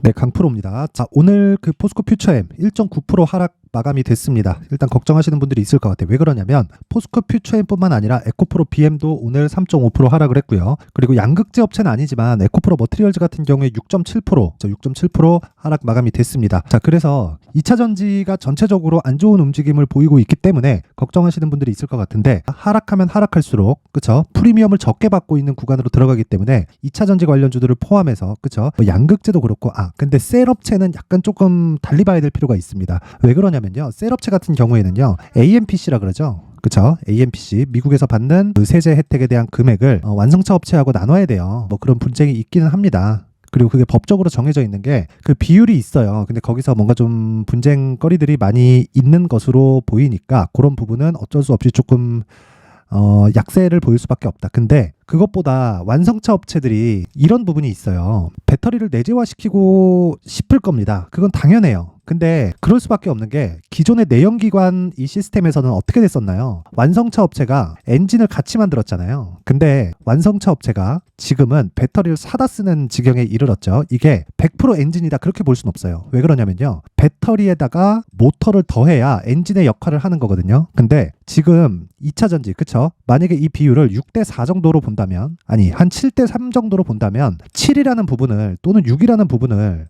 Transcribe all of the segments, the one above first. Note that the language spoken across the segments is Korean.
네, 강프로입니다. 자, 오늘 그 포스코 퓨처엠 1.9% 하락 마감이 됐습니다. 일단 걱정하시는 분들이 있을 것 같아요. 왜 그러냐면 포스코 퓨처엠뿐만 아니라 에코프로 BM도 오늘 3.5% 하락을 했고요. 그리고 양극재 업체는 아니지만 에코프로 머티리얼즈 같은 경우에 6.7% 하락 마감이 됐습니다. 자, 그래서 2차 전지가 전체적으로 안 좋은 움직임을 보이고 있기 때문에 걱정하시는 분들이 있을 것 같은데, 하락하면 하락할수록 그쵸? 프리미엄을 적게 받고 있는 구간으로 들어가기 때문에 2차 전지 관련주들을 포함해서 그쵸? 뭐 양극재도 그렇고, 근데 셀 업체는 약간 조금 달리 봐야 될 필요가 있습니다. 왜 그러냐면요, 셀 업체 같은 경우에는요, AMPC라 그러죠. 그쵸? AMPC, 미국에서 받는 그 세제 혜택에 대한 금액을 완성차 업체하고 나눠야 돼요. 뭐 그런 분쟁이 있기는 합니다. 그리고 그게 법적으로 정해져 있는 게 그 비율이 있어요. 근데 거기서 뭔가 좀 분쟁거리들이 많이 있는 것으로 보이니까 그런 부분은 어쩔 수 없이 조금 약세를 보일 수밖에 없다. 근데 그것보다 완성차 업체들이 이런 부분이 있어요. 배터리를 내재화시키고 싶을 겁니다. 그건 당연해요. 근데 그럴 수밖에 없는 게, 기존의 내연기관 이 시스템에서는 어떻게 됐었나요? 완성차 업체가 엔진을 같이 만들었잖아요. 근데 완성차 업체가 지금은 배터리를 사다 쓰는 지경에 이르렀죠. 이게 100% 엔진이다 그렇게 볼 수는 없어요. 왜 그러냐면요, 배터리에다가 모터를 더해야 엔진의 역할을 하는 거거든요. 근데 지금 2차 전지, 그쵸? 만약에 이 비율을 6대4 정도로 본다면, 아니 한 7대3 정도로 본다면 7이라는 부분을 또는 6이라는 부분을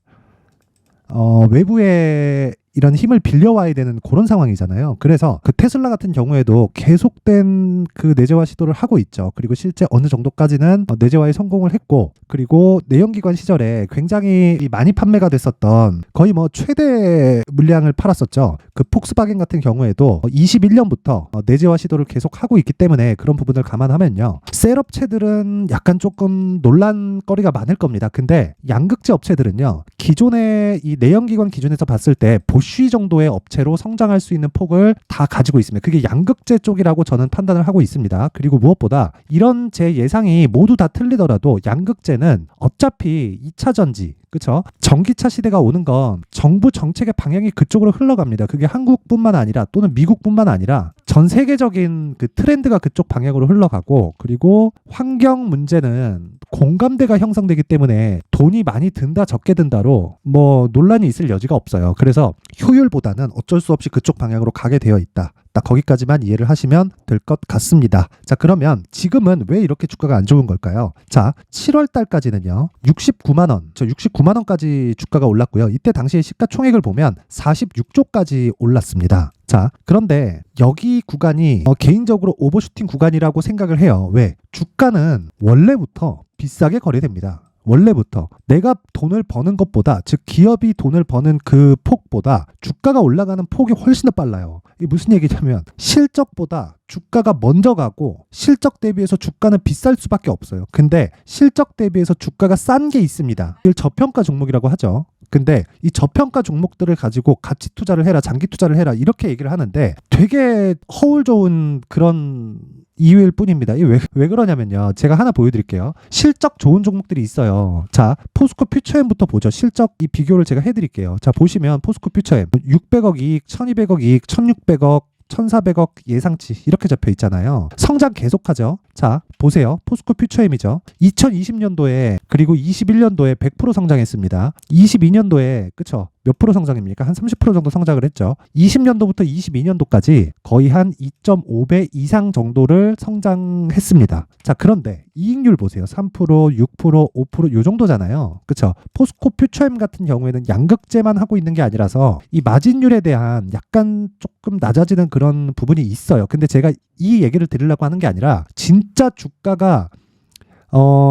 외부에 이런 힘을 빌려와야 되는 그런 상황이잖아요. 그래서 그 테슬라 같은 경우에도 계속된 그 내재화 시도를 하고 있죠. 그리고 실제 어느 정도까지는 내재화에 성공을 했고, 그리고 내연기관 시절에 굉장히 많이 판매가 됐었던, 거의 뭐 최대 물량을 팔았었죠. 그 폭스바겐 같은 경우에도 21년부터 내재화 시도를 계속 하고 있기 때문에 그런 부분을 감안하면요, 셀 업체들은 약간 조금 논란거리가 많을 겁니다. 근데 양극재 업체들은요, 기존의 이 내연기관 기준에서 봤을 때 보쉬 정도의 업체로 성장할 수 있는 폭을 다 가지고 있습니다. 그게 양극재 쪽이라고 저는 판단을 하고 있습니다. 그리고 무엇보다 이런 제 예상이 모두 다 틀리더라도 양극재는 어차피 2차 전지, 그쵸? 전기차 시대가 오는 건 정부 정책의 방향이 그쪽으로 흘러갑니다. 그게 한국뿐만 아니라 또는 미국뿐만 아니라 전 세계적인 그 트렌드가 그쪽 방향으로 흘러가고, 그리고 환경 문제는 공감대가 형성되기 때문에 돈이 많이 든다 적게 든다로 뭐 논란이 있을 여지가 없어요. 그래서 효율보다는 어쩔 수 없이 그쪽 방향으로 가게 되어 있다. 딱 거기까지만 이해를 하시면 될 것 같습니다. 자, 그러면 지금은 왜 이렇게 주가가 안 좋은 걸까요? 자, 7월 달까지는요, 69만 원, 69만 원까지 주가가 올랐고요. 이때 당시에 시가총액을 보면 46조까지 올랐습니다. 자, 그런데 여기 구간이 개인적으로 오버슈팅 구간이라고 생각을 해요. 왜? 주가는 원래부터 비싸게 거래됩니다. 원래부터 내가 돈을 버는 것보다, 즉 기업이 돈을 버는 그 폭보다 주가가 올라가는 폭이 훨씬 더 빨라요. 이게 무슨 얘기냐면, 실적보다 주가가 먼저 가고 실적 대비해서 주가는 비쌀 수밖에 없어요. 근데 실적 대비해서 주가가 싼 게 있습니다. 이걸 저평가 종목이라고 하죠. 근데 이 저평가 종목들을 가지고 가치 투자를 해라, 장기 투자를 해라, 이렇게 얘기를 하는데 되게 허울 좋은 그런 이유일 뿐입니다. 이게 왜 그러냐면요, 제가 하나 보여드릴게요. 실적 좋은 종목들이 있어요. 자, 포스코 퓨처엠부터 보죠. 실적 이 비교를 제가 해드릴게요. 자, 보시면 포스코 퓨처엠 600억 이익, 1200억 이익, 1600억, 1400억 예상치 이렇게 잡혀 있잖아요. 성장 계속하죠. 자, 보세요. 포스코 퓨처엠이죠. 2020년도에 그리고 21년도에 100% 성장했습니다. 22년도에 그쵸? 몇 프로 성장입니까? 한 30% 정도 성장을 했죠. 20년도부터 22년도까지 거의 한 2.5배 이상 정도를 성장했습니다. 자, 그런데 이익률 보세요. 3%, 6%, 5% 요 정도잖아요. 그쵸? 포스코 퓨처엠 같은 경우에는 양극재만 하고 있는 게 아니라서 이 마진율에 대한 약간 조금 낮아지는 그런 부분이 있어요. 근데 제가 이 얘기를 드리려고 하는 게 아니라, 진짜 주가가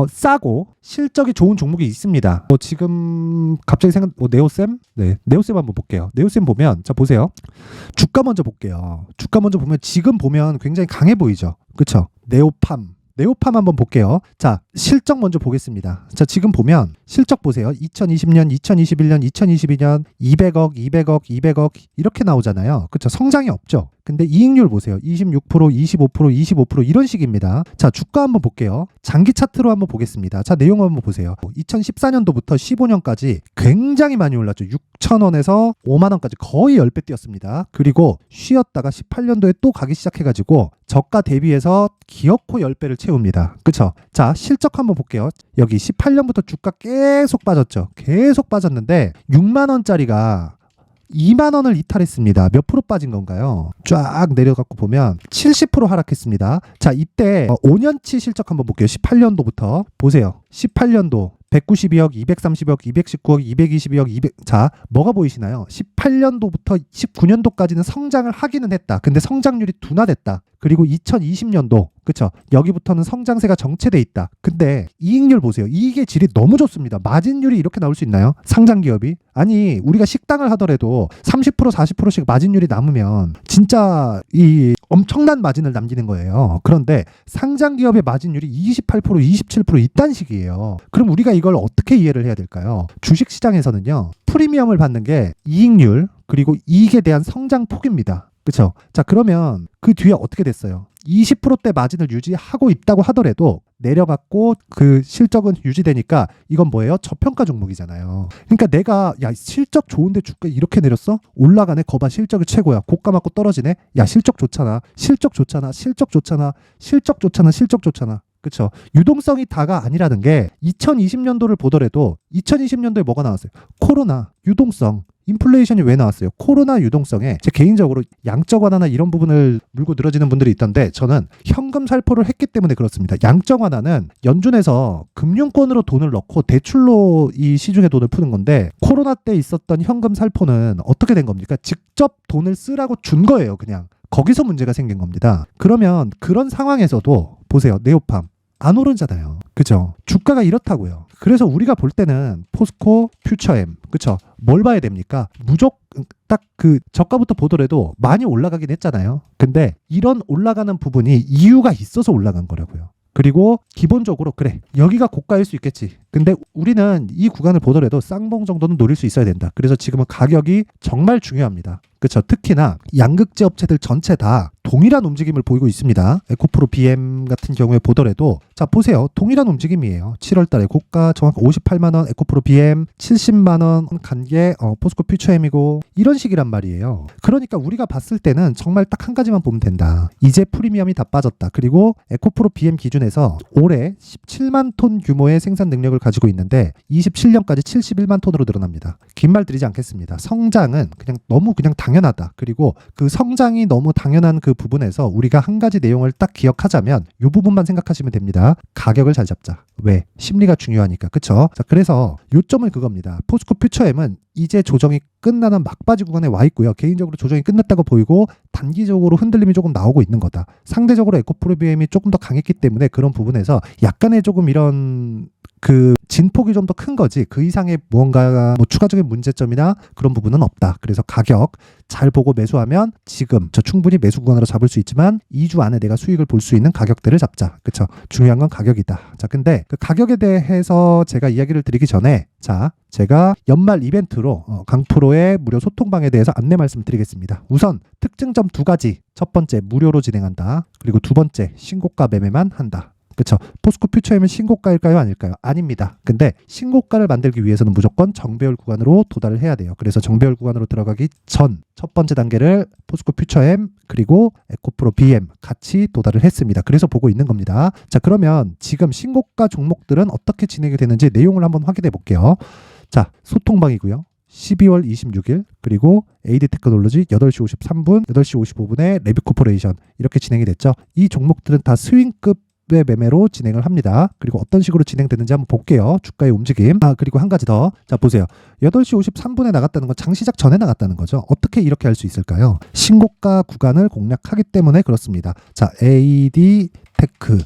싸고 실적이 좋은 종목이 있습니다. 지금 갑자기 네오셈? 네, 네오셈 한번 볼게요. 네오셈 보면, 자, 보세요. 주가 먼저 볼게요. 주가 먼저 보면 지금 보면 굉장히 강해 보이죠? 그쵸? 네오팜 한번 볼게요. 자, 실적 먼저 보겠습니다. 자, 지금 보면 실적 보세요. 2020년, 2021년, 2022년 200억 이렇게 나오잖아요. 그쵸? 성장이 없죠. 근데 이익률 보세요. 26%, 25% 이런 식입니다. 자, 주가 한번 볼게요. 장기 차트로 한번 보겠습니다. 자, 내용 한번 보세요. 2014년도부터 15년까지 굉장히 많이 올랐죠. 6,000원에서 5만 원까지 거의 10배 뛰었습니다. 그리고 쉬었다가 18년도에 또 가기 시작해가지고 저가 대비해서 기어코 10배를 채웁니다. 그쵸? 자, 실적 한번 볼게요. 여기 18년부터 주가 계속 빠졌죠. 계속 빠졌는데 6만 원짜리가 2만 원을 이탈했습니다. 몇 프로 빠진 건가요? 쫙 내려갖고 보면 70% 하락했습니다. 자, 이때 5년치 실적 한번 볼게요. 18년도부터 보세요. 18년도 192억, 230억, 219억, 222억, 200. 자, 뭐가 보이시나요? 18년도부터 19년도까지는 성장을 하기는 했다. 근데 성장률이 둔화됐다. 그리고 2020년도, 그쵸? 여기부터는 성장세가 정체돼 있다. 근데 이익률 보세요. 이익의 질이 너무 좋습니다. 마진율이 이렇게 나올 수 있나요? 상장 기업이? 아니, 우리가 식당을 하더라도 30%, 40%씩 마진율이 남으면 진짜 이 엄청난 마진을 남기는 거예요. 그런데 상장 기업의 마진율이 28%, 27% 이딴 식이에요. 그럼 우리가 이걸 어떻게 이해를 해야 될까요? 주식 시장에서는요, 프리미엄을 받는 게 이익률, 그리고 이익에 대한 성장 폭입니다. 그렇죠? 자, 그러면 그 뒤에 어떻게 됐어요? 20%대 마진을 유지하고 있다고 하더라도 내려갔고 그 실적은 유지되니까 이건 뭐예요? 저평가 종목이잖아요. 그러니까 내가 야, 실적 좋은데 주가 이렇게 내렸어? 올라가네. 거봐, 실적이 최고야. 고가 맞고 떨어지네. 야, 실적 좋잖아. 실적 좋잖아. 실적 좋잖아. 실적 좋잖아. 실적 좋잖아. 그렇죠. 유동성이 다가 아니라는 게 2020년도를 보더라도 2020년도에 뭐가 나왔어요? 코로나, 유동성, 인플레이션이 왜 나왔어요? 코로나 유동성에 제 개인적으로 양적 완화나 이런 부분을 물고 늘어지는 분들이 있던데 저는 현금 살포를 했기 때문에 그렇습니다. 양적 완화는 연준에서 금융권으로 돈을 넣고 대출로 이 시중에 돈을 푸는 건데 코로나 때 있었던 현금 살포는 어떻게 된 겁니까? 직접 돈을 쓰라고 준 거예요. 그냥. 거기서 문제가 생긴 겁니다. 그러면 그런 상황에서도 보세요. 네오팜 안 오르잖아요. 그죠? 주가가 이렇다고요. 그래서 우리가 볼 때는 포스코, 퓨처엠, 그쵸? 뭘 봐야 됩니까? 무조건 딱 그 저가부터 보더라도 많이 올라가긴 했잖아요. 근데 이런 올라가는 부분이 이유가 있어서 올라간 거라고요. 그리고 기본적으로 그래, 여기가 고가일 수 있겠지. 근데 우리는 이 구간을 보더라도 쌍봉 정도는 노릴 수 있어야 된다. 그래서 지금은 가격이 정말 중요합니다. 그렇죠. 특히나 양극재 업체들 전체 다 동일한 움직임을 보이고 있습니다. 에코프로 BM 같은 경우에 보더라도 자, 보세요. 동일한 움직임이에요. 7월 달에 고가 정확히 58만 원, 에코프로 BM 70만 원 간 게 포스코 퓨처엠이고 이런 식이란 말이에요. 그러니까 우리가 봤을 때는 정말 딱 한 가지만 보면 된다. 이제 프리미엄이 다 빠졌다. 그리고 에코프로 BM 기준에서 올해 17만 톤 규모의 생산 능력을 가지고 있는데 27년까지 71만 톤으로 늘어납니다. 긴 말 드리지 않겠습니다. 성장은 그냥 너무 그냥 당연하다. 그리고 그 성장이 너무 당연한 그 부분에서 우리가 한 가지 내용을 딱 기억하자면 이 부분만 생각하시면 됩니다. 가격을 잘 잡자. 왜? 심리가 중요하니까. 그쵸? 자, 그래서 요점은 그겁니다. 포스코 퓨처엠은 이제 조정이 끝나는 막바지 구간에 와 있고요. 개인적으로 조정이 끝났다고 보이고 단기적으로 흔들림이 조금 나오고 있는 거다. 상대적으로 에코프로 BM이 조금 더 강했기 때문에 그런 부분에서 약간의 조금 이런 그 진폭이 좀 더 큰 거지 그 이상의 무언가 뭐 추가적인 문제점이나 그런 부분은 없다. 그래서 가격 잘 보고 매수하면 지금 저 충분히 매수 구간으로 잡을 수 있지만 2주 안에 내가 수익을 볼 수 있는 가격대를 잡자. 그쵸? 중요한 건 가격이다. 자, 근데 그 가격에 대해서 제가 이야기를 드리기 전에 자, 제가 연말 이벤트로 강프로의 무료 소통방에 대해서 안내 말씀드리겠습니다. 우선 특징점 2가지. 첫 번째 무료로 진행한다. 그리고 두 번째 신고가 매매만 한다. 그렇죠. 포스코 퓨처엠은 신고가일까요? 아닐까요? 아닙니다. 근데 신고가를 만들기 위해서는 무조건 정배열 구간으로 도달을 해야 돼요. 그래서 정배열 구간으로 들어가기 전 첫 번째 단계를 포스코 퓨처엠 그리고 에코프로 BM 같이 도달을 했습니다. 그래서 보고 있는 겁니다. 자, 그러면 지금 신고가 종목들은 어떻게 진행이 되는지 내용을 한번 확인해 볼게요. 자, 소통방이고요. 12월 26일 그리고 AD 테크놀로지 8시 53분, 8시 55분에 레비코퍼레이션 이렇게 진행이 됐죠. 이 종목들은 다 스윙급 매매로 진행을 합니다. 그리고 어떤 식으로 진행되는지 한번 볼게요. 주가의 움직임. 그리고 한 가지 더. 자, 보세요. 8시 53분에 나갔다는 건 장시작 전에 나갔다는 거죠. 어떻게 이렇게 할 수 있을까요? 신고가 구간을 공략하기 때문에 그렇습니다. 자, AD 테크.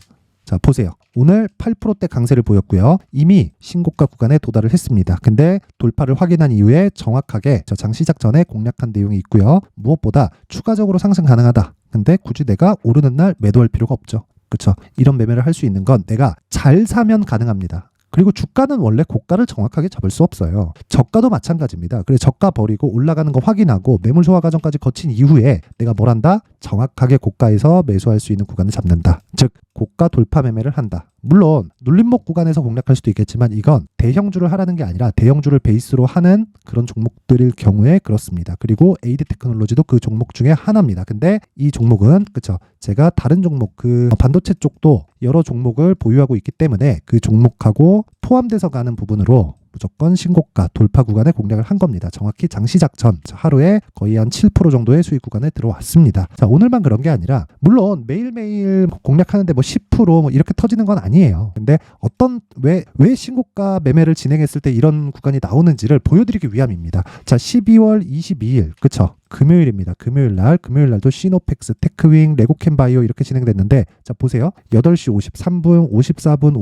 자, 보세요. 오늘 8%대 강세를 보였고요. 이미 신고가 구간에 도달을 했습니다. 근데 돌파를 확인한 이후에 정확하게 저 장시작 전에 공략한 내용이 있고요. 무엇보다 추가적으로 상승 가능하다. 근데 굳이 내가 오르는 날 매도할 필요가 없죠. 그렇죠. 이런 매매를 할 수 있는 건 내가 잘 사면 가능합니다. 그리고 주가는 원래 고가를 정확하게 잡을 수 없어요. 저가도 마찬가지입니다. 그래서 저가 버리고 올라가는 거 확인하고 매물 소화 과정까지 거친 이후에 내가 뭘 한다? 정확하게 고가에서 매수할 수 있는 구간을 잡는다. 즉 고가 돌파 매매를 한다. 물론 눌림목 구간에서 공략할 수도 있겠지만 이건 대형주를 하라는 게 아니라 대형주를 베이스로 하는 그런 종목들일 경우에 그렇습니다. 그리고 에이드 테크놀로지도 그 종목 중에 하나입니다. 근데 이 종목은 그쵸, 제가 다른 종목 그 반도체 쪽도 여러 종목을 보유하고 있기 때문에 그 종목하고 포함돼서 가는 부분으로 무조건 신고가 돌파 구간에 공략을 한 겁니다. 정확히 장시작 전 하루에 거의 한 7% 정도의 수익 구간에 들어왔습니다. 자, 오늘만 그런 게 아니라 물론 매일매일 공략하는데 뭐 10% 이렇게 터지는 건 아니에요. 근데 어떤 왜 신고가 매매를 진행했을 때 이런 구간이 나오는지를 보여드리기 위함입니다. 자, 12월 22일 그쵸? 금요일입니다. 금요일 날도 시노펙스, 테크윙, 레고캠바이오 이렇게 진행됐는데 자 보세요. 8시 53분,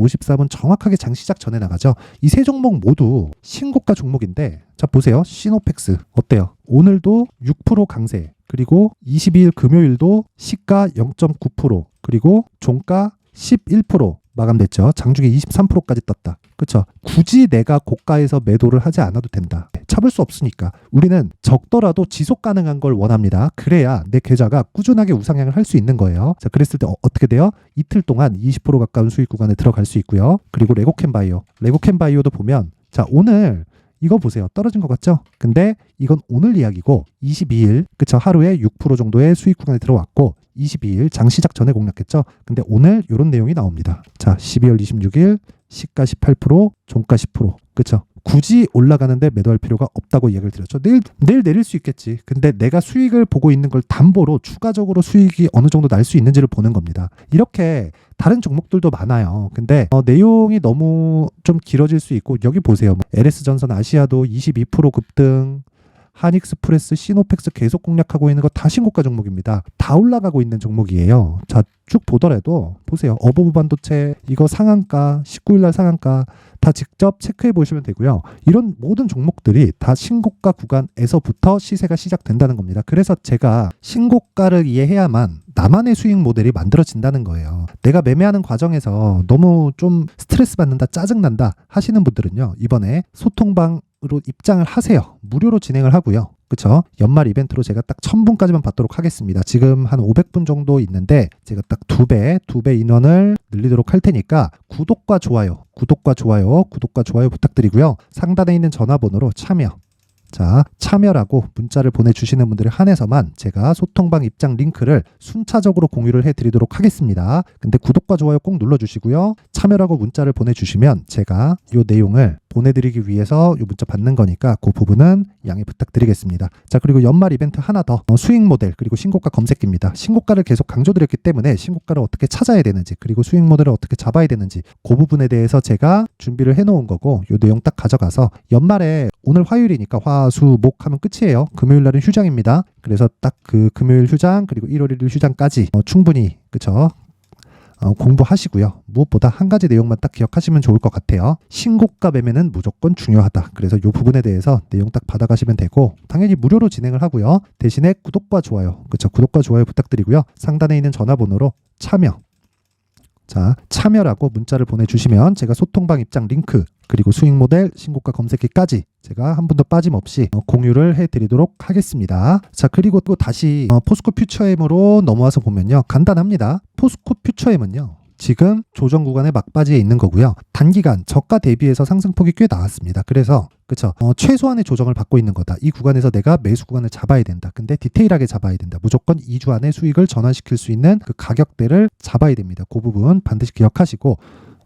54분 정확하게 장 시작 전에 나가죠. 이 세 종목 모두 신고가 종목인데 자 보세요. 시노펙스 어때요? 오늘도 6% 강세, 그리고 22일 금요일도 시가 0.9%, 그리고 종가 11% 마감됐죠. 장중에 23%까지 떴다. 그쵸? 굳이 내가 고가에서 매도를 하지 않아도 된다. 참을 수 없으니까. 우리는 적더라도 지속 가능한 걸 원합니다. 그래야 내 계좌가 꾸준하게 우상향을 할 수 있는 거예요. 자, 그랬을 때 어떻게 돼요? 이틀 동안 20% 가까운 수익 구간에 들어갈 수 있고요. 그리고 레고캠바이오도 보면 자, 오늘 이거 보세요. 떨어진 것 같죠? 근데 이건 오늘 이야기고 22일 그쵸? 하루에 6% 정도의 수익 구간에 들어왔고 22일 장 시작 전에 공략했죠? 근데 오늘 이런 내용이 나옵니다. 자, 12월 26일 시가 18%, 종가 10%. 그쵸? 굳이 올라가는데 매도할 필요가 없다고 이야기를 드렸죠. 내일 내릴 수 있겠지. 근데 내가 수익을 보고 있는 걸 담보로 추가적으로 수익이 어느 정도 날 수 있는지를 보는 겁니다. 이렇게 다른 종목들도 많아요. 근데 내용이 너무 좀 길어질 수 있고 여기 보세요. LS전선 아시아도 22% 급등, 한익스프레스, 시노펙스 계속 공략하고 있는 거 다 신고가 종목입니다. 다 올라가고 있는 종목이에요. 자, 쭉 보더라도 보세요. 어버브 반도체 이거 상한가 19일날 상한가 다 직접 체크해 보시면 되고요. 이런 모든 종목들이 다 신고가 구간에서부터 시세가 시작된다는 겁니다. 그래서 제가 신고가를 이해해야만 나만의 수익 모델이 만들어진다는 거예요. 내가 매매하는 과정에서 너무 좀 스트레스 받는다, 짜증난다 하시는 분들은요. 이번에 소통방으로 입장을 하세요. 무료로 진행을 하고요. 그쵸? 연말 이벤트로 제가 딱 1000분까지만 받도록 하겠습니다. 지금 한 500분 정도 있는데 제가 딱 2배 인원을 늘리도록 할 테니까 구독과 좋아요 부탁드리고요. 상단에 있는 전화번호로 참여라고 문자를 보내주시는 분들에 한해서만 제가 소통방 입장 링크를 순차적으로 공유를 해드리도록 하겠습니다. 근데 구독과 좋아요 꼭 눌러주시고요. 참여라고 문자를 보내주시면 제가 이 내용을 보내드리기 위해서 이 문자 받는 거니까 그 부분은 양해 부탁드리겠습니다. 자, 그리고 연말 이벤트 하나 더 수익 모델 그리고 신고가 검색기입니다. 신고가를 계속 강조드렸기 때문에 신고가를 어떻게 찾아야 되는지 그리고 수익 모델을 어떻게 잡아야 되는지 그 부분에 대해서 제가 준비를 해놓은 거고 이 내용 딱 가져가서 연말에 오늘 화요일이니까 화, 수, 목 하면 끝이에요. 금요일 날은 휴장입니다. 그래서 딱 그 금요일 휴장 그리고 1월 1일 휴장까지 충분히 그쵸? 공부하시고요. 무엇보다 한 가지 내용만 딱 기억하시면 좋을 것 같아요. 신고가 매매는 무조건 중요하다. 그래서 이 부분에 대해서 내용 딱 받아가시면 되고 당연히 무료로 진행을 하고요. 대신에 구독과 좋아요. 그쵸? 구독과 좋아요 부탁드리고요. 상단에 있는 전화번호로 참여라고 문자를 보내주시면 제가 소통방 입장 링크 그리고 수익 모델 신고가 검색기까지 제가 한 분도 빠짐없이 공유를 해드리도록 하겠습니다. 자, 그리고 또 다시 포스코 퓨처엠으로 넘어와서 보면요. 간단합니다. 포스코 퓨처엠은요. 지금 조정 구간의 막바지에 있는 거고요. 단기간 저가 대비해서 상승폭이 꽤 나왔습니다. 그래서 그쵸? 최소한의 조정을 받고 있는 거다. 이 구간에서 내가 매수 구간을 잡아야 된다. 근데 디테일하게 잡아야 된다. 무조건 2주 안에 수익을 전환시킬 수 있는 그 가격대를 잡아야 됩니다. 그 부분 반드시 기억하시고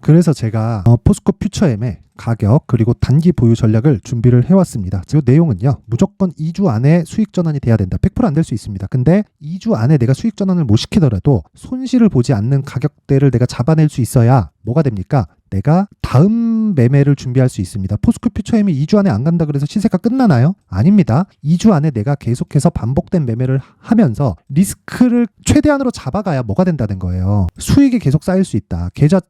그래서 제가 포스코 퓨처엠의 가격 그리고 단기 보유 전략을 준비를 해왔습니다. 이 내용은요. 무조건 2주 안에 수익 전환이 돼야 된다. 100% 안 될 수 있습니다. 근데 2주 안에 내가 수익 전환을 못 시키더라도 손실을 보지 않는 가격대를 내가 잡아낼 수 있어야 뭐가 됩니까? 내가 다음 매매를 준비할 수 있습니다. 포스코 퓨처엠이 2주 안에 안 간다 그래서 시세가 끝나나요? 아닙니다. 2주 안에 내가 계속해서 반복된 매매를 하면서 리스크를 최대한으로 잡아가야 뭐가 된다는 거예요. 수익이 계속 쌓일 수 있다. 계좌의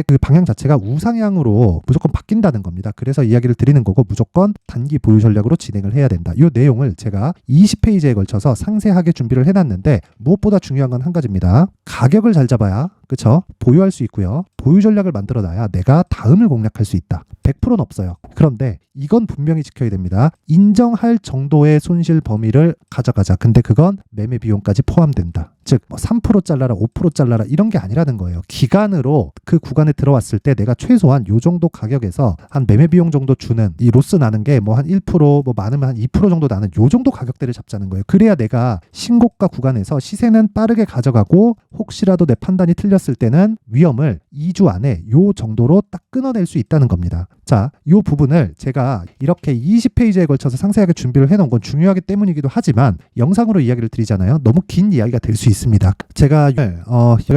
그 방향 자체가 우상향으로 무조건 바뀐다는 겁니다. 그래서 이야기를 드리는 거고 무조건 단기 보유 전략으로 진행을 해야 된다. 이 내용을 제가 20페이지에 걸쳐서 상세하게 준비를 해놨는데 무엇보다 중요한 건 한 가지입니다. 가격을 잘 잡아야 그쵸? 보유할 수 있고요. 보유 전략을 만들어놔야 내가 다음을 공략할 수 있다. 100%는 없어요. 그런데 이건 분명히 지켜야 됩니다. 인정할 정도의 손실 범위를 가져가자. 근데 그건 매매 비용까지 포함된다. 즉 3% 잘라라 5% 잘라라 이런 게 아니라는 거예요. 기간으로 그 구간에 들어왔을 때 내가 최소한 요 정도 가격에서 한 매매 비용 정도 주는 이 로스 나는 게 뭐 한 1% 뭐 많으면 한 2% 정도 나는 요 정도 가격대를 잡자는 거예요. 그래야 내가 신고가 구간에서 시세는 빠르게 가져가고 혹시라도 내 판단이 틀렸을 때는 위험을 2주 안에 요 정도로 딱 끊어낼 수 있다는 겁니다. 자, 요 부분을 제가 이렇게 20페이지에 걸쳐서 상세하게 준비를 해놓은 건 중요하기 때문이기도 하지만 영상으로 이야기를 드리잖아요. 너무 긴 이야기가 될 수 있습니다. 제가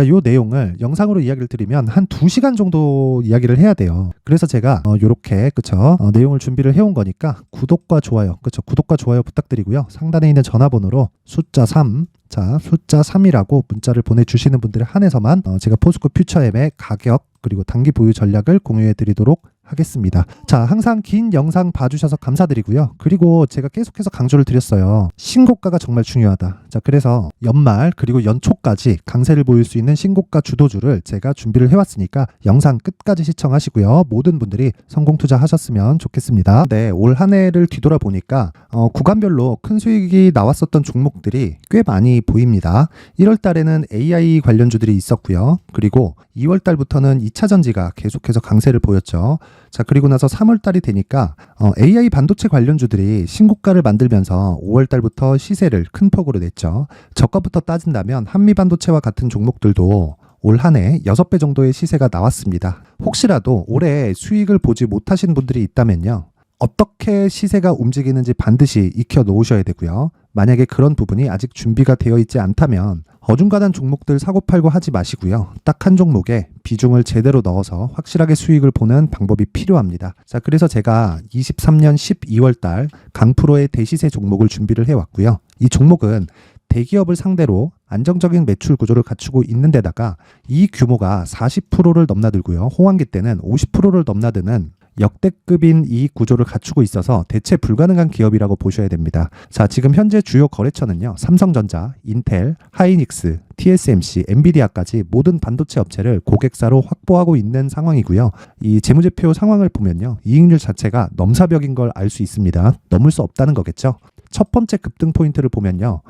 요 내용을 영상으로 이야기를 드리면 한 2시간 정도 이야기를 해야 돼요. 그래서 제가 요렇게 그쵸 내용을 준비를 해온 거니까 구독과 좋아요 그쵸 구독과 좋아요 부탁드리고요. 상단에 있는 전화번호로 숫자 3 자, 숫자 3이라고 문자를 보내주시는 분들에 한해서만 제가 포스코 퓨처엠의 가격 그리고 단기 보유 전략을 공유해 드리도록 하겠습니다. 자, 항상 긴 영상 봐주셔서 감사드리고요. 그리고 제가 계속해서 강조를 드렸어요. 신고가가 정말 중요하다. 자, 그래서 연말 그리고 연초까지 강세를 보일 수 있는 신고가 주도주를 제가 준비를 해왔으니까 영상 끝까지 시청하시고요. 모든 분들이 성공 투자하셨으면 좋겠습니다. 네, 올 한 해를 뒤돌아보니까 구간별로 큰 수익이 나왔었던 종목들이 꽤 많이 보입니다. 1월 달에는 AI 관련주들이 있었고요. 그리고 2월 달부터는 2차 전지가 계속해서 강세를 보였죠. 자, 그리고 나서 3월 달이 되니까 AI 반도체 관련주들이 신고가를 만들면서 5월 달부터 시세를 큰 폭으로 냈죠. 저가부터 따진다면 한미 반도체와 같은 종목들도 올 한 해 6배 정도의 시세가 나왔습니다. 혹시라도 올해 수익을 보지 못하신 분들이 있다면요. 어떻게 시세가 움직이는지 반드시 익혀 놓으셔야 되고요. 만약에 그런 부분이 아직 준비가 되어 있지 않다면 어중간한 종목들 사고팔고 하지 마시고요. 딱 한 종목에 비중을 제대로 넣어서 확실하게 수익을 보는 방법이 필요합니다. 자, 그래서 제가 23년 12월 달 강프로의 대시세 종목을 준비를 해왔고요. 이 종목은 대기업을 상대로 안정적인 매출 구조를 갖추고 있는 데다가 이 규모가 40%를 넘나들고요. 호황기 때는 50%를 넘나드는 역대급인 이익 구조를 갖추고 있어서 대체 불가능한 기업이라고 보셔야 됩니다. 자, 지금 현재 주요 거래처는요. 삼성전자, 인텔, 하이닉스, TSMC, 엔비디아까지 모든 반도체 업체를 고객사로 확보하고 있는 상황이고요. 이 재무제표 상황을 보면요. 이익률 자체가 넘사벽인 걸 알 수 있습니다. 넘을 수 없다는 거겠죠. 첫 번째 급등 포인트를 보면요.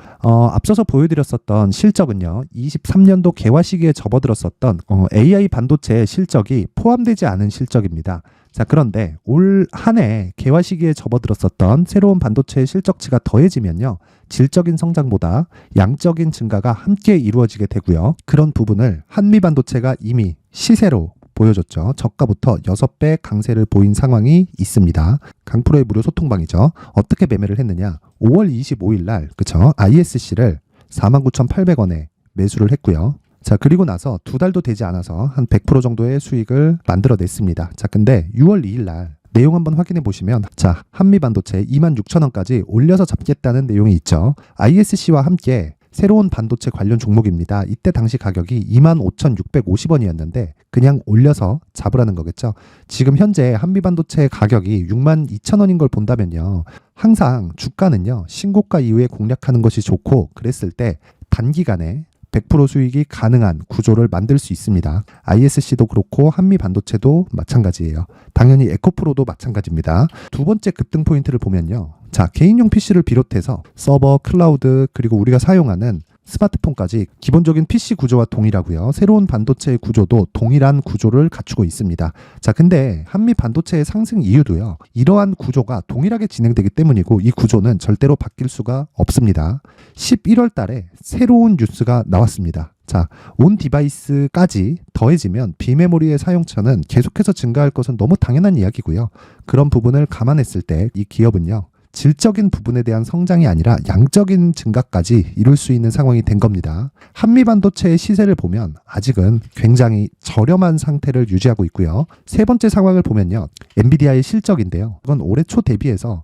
앞서서 보여드렸었던 실적은요. 23년도 개화 시기에 접어들었었던 AI 반도체의 실적이 포함되지 않은 실적입니다. 자, 그런데 올 한 해 개화 시기에 접어들었었던 새로운 반도체의 실적치가 더해지면요. 질적인 성장보다 양적인 증가가 함께 이루어지게 되고요. 그런 부분을 한미 반도체가 이미 시세로 보여줬죠. 저가부터 6배 강세를 보인 상황이 있습니다. 강프로의 무료 소통방이죠. 어떻게 매매를 했느냐. 5월 25일 날 그쵸? ISC를 49,800원에 매수를 했고요. 자, 그리고 나서 2달도 되지 않아서 한 100% 정도의 수익을 만들어냈습니다. 자, 근데 6월 2일 날 내용 한번 확인해 보시면 자, 한미반도체 26,000원까지 올려서 잡겠다는 내용이 있죠. ISC와 함께 새로운 반도체 관련 종목입니다. 이때 당시 가격이 25,650원이었는데 그냥 올려서 잡으라는 거겠죠. 지금 현재 한미반도체 가격이 62,000원인 걸 본다면요. 항상 주가는요. 신고가 이후에 공략하는 것이 좋고 그랬을 때 단기간에 100% 수익이 가능한 구조를 만들 수 있습니다. ISC도 그렇고 한미 반도체도 마찬가지예요. 당연히 에코프로도 마찬가지입니다. 두 번째 급등 포인트를 보면요. 자, 개인용 PC를 비롯해서 서버, 클라우드, 그리고 우리가 사용하는 스마트폰까지 기본적인 PC 구조와 동일하고요. 새로운 반도체의 구조도 동일한 구조를 갖추고 있습니다. 자, 근데 한미 반도체의 상승 이유도요. 이러한 구조가 동일하게 진행되기 때문이고 이 구조는 절대로 바뀔 수가 없습니다. 11월 달에 새로운 뉴스가 나왔습니다. 자, 온 디바이스까지 더해지면 비메모리의 사용처는 계속해서 증가할 것은 너무 당연한 이야기고요. 그런 부분을 감안했을 때 이 기업은요. 질적인 부분에 대한 성장이 아니라 양적인 증가까지 이룰 수 있는 상황이 된 겁니다. 한미 반도체의 시세를 보면 아직은 굉장히 저렴한 상태를 유지하고 있고요. 세 번째 상황을 보면요. 엔비디아의 실적인데요. 그건 올해 초 대비해서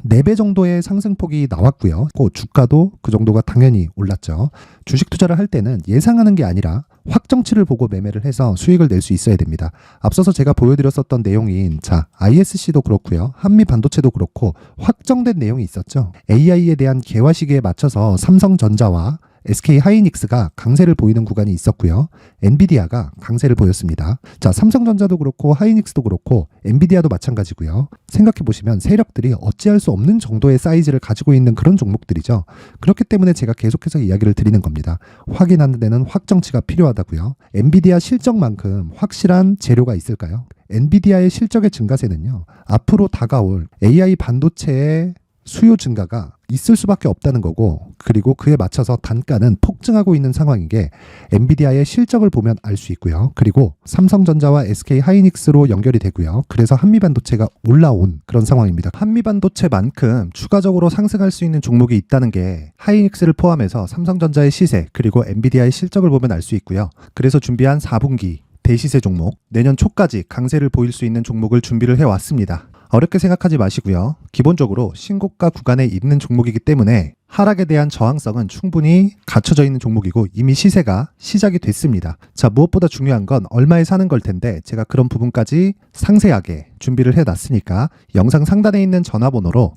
4배 정도의 상승폭이 나왔고요. 주가도 그 정도가 당연히 올랐죠. 주식 투자를 할 때는 예상하는 게 아니라 확정치를 보고 매매를 해서 수익을 낼 수 있어야 됩니다. 앞서서 제가 보여드렸었던 내용인 자, ISC도 그렇고요. 한미 반도체도 그렇고 확정된 내용이 있었죠. AI에 대한 개화 시기에 맞춰서 삼성전자와 SK 하이닉스가 강세를 보이는 구간이 있었고요. 엔비디아가 강세를 보였습니다. 자, 삼성전자도 그렇고 하이닉스도 그렇고 엔비디아도 마찬가지고요. 생각해 보시면 세력들이 어찌할 수 없는 정도의 사이즈를 가지고 있는 그런 종목들이죠. 그렇기 때문에 제가 계속해서 이야기를 드리는 겁니다. 확인하는 데는 확정치가 필요하다고요. 엔비디아 실적만큼 확실한 재료가 있을까요? 엔비디아의 실적의 증가세는요, 앞으로 다가올 AI 반도체의 수요 증가가 있을 수밖에 없다는 거고, 그리고 그에 맞춰서 단가는 폭증하고 있는 상황인 게 엔비디아의 실적을 보면 알 수 있고요. 그리고 삼성전자와 SK 하이닉스로 연결이 되고요. 그래서 한미반도체가 올라온 그런 상황입니다. 한미반도체만큼 추가적으로 상승할 수 있는 종목이 있다는 게 하이닉스를 포함해서 삼성전자의 시세 그리고 엔비디아의 실적을 보면 알 수 있고요. 그래서 준비한 4분기 대시세 종목, 내년 초까지 강세를 보일 수 있는 종목을 준비를 해왔습니다. 어렵게 생각하지 마시고요. 기본적으로 신고가 구간에 있는 종목이기 때문에 하락에 대한 저항성은 충분히 갖춰져 있는 종목이고 이미 시세가 시작이 됐습니다. 자, 무엇보다 중요한 건 얼마에 사는 걸 텐데 제가 그런 부분까지 상세하게 준비를 해놨으니까 영상 상단에 있는 전화번호로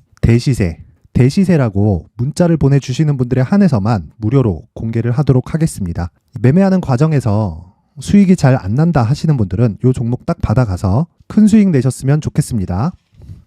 대시세라고 문자를 보내주시는 분들에 한해서만 무료로 공개를 하도록 하겠습니다. 매매하는 과정에서 수익이 잘 안 난다 하시는 분들은 이 종목 딱 받아가서 큰 수익 내셨으면 좋겠습니다.